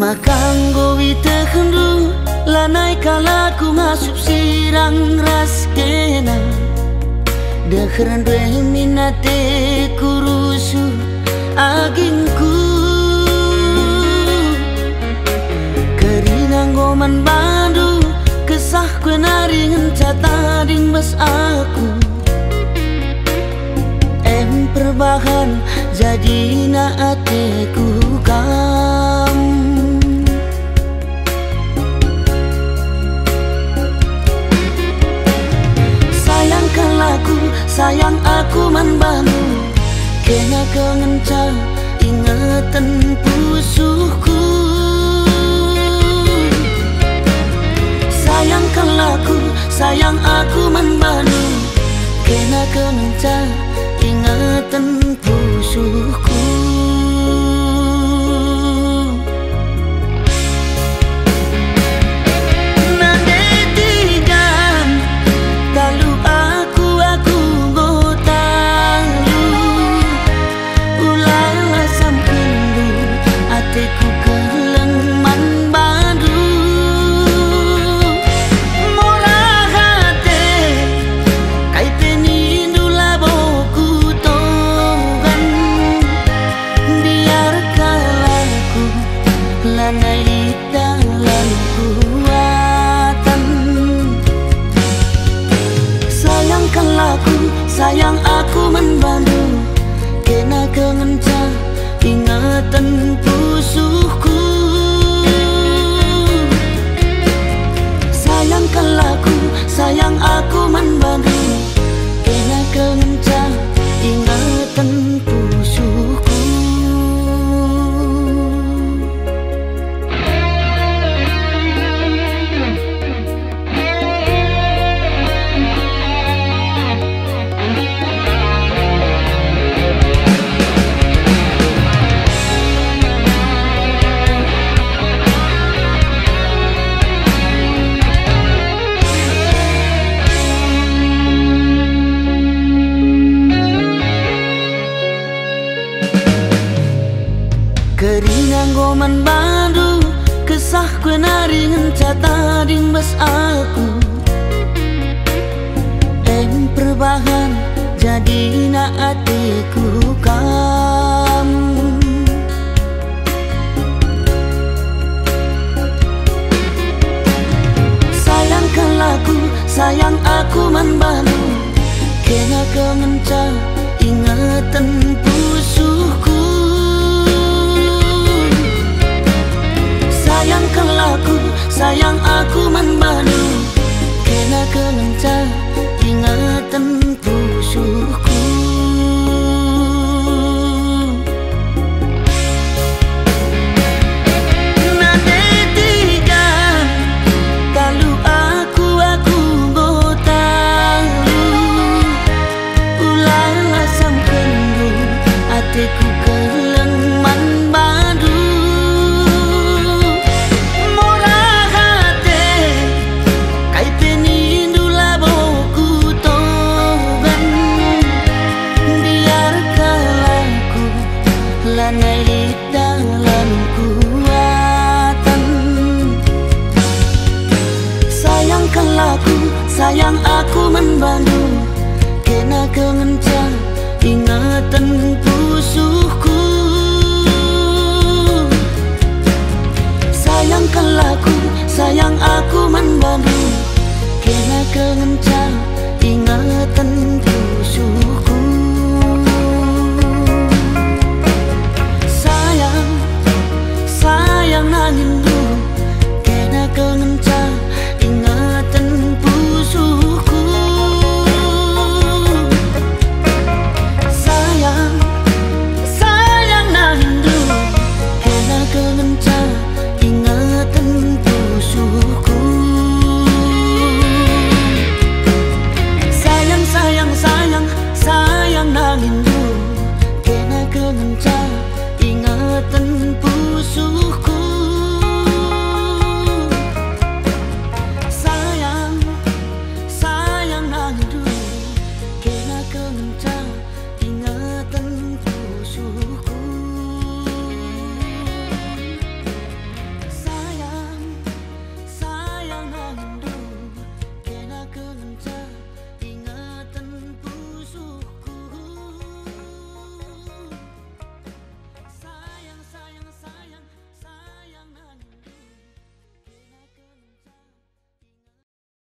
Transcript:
Makanggo witekendu lanai kalaku ngasup sirang ras kena Dekheran dwe minate kurusu agingku Kerinang goman bandu kesah kue naring catading mas aku Perbahan jadi na ateku kamu Sayangkan laku, sayang aku man banu Kena kengenca ingatan pusuhku Sayangkan laku, sayang aku man banu Kena kengenca ingatan pusuhku Nandetigan talu aku gotalu Ulala sampendu ateku keleng man badu Murah hati kaiten indu laboku lanai dalam kuatan Sayangkan laku, sayang aku membantu Kena kengenca ingatan pusuhku Sayangkan laku, sayang aku membantu Kena kengenca ingatan pusuhku Kerinang goman bandu kesah kue naring catading mas aku perbahan jadi na atiku kamu Sayangkan laku, sayang aku man bandu Kena kengenca ingatan pusuhku Sayangkan laku, sayang aku man banu Kena kengenca ingatan pusuhku Nandetigan talu aku gotalu Ulala sampendu ateku keleng man badu Lanai dalam kuatan Sayangkan laku, sayang aku membantu Kena kengenca ingatan pusuhku Sayangkan laku, sayang aku membantu Kena kengenca ingatan pusuhku Sayang nangindu kena kengenca ingatan pusuhku Sayang nangindu kena kengenca ingatan pusuhku Sayang nangindu kena kengenca ingatan pusuhku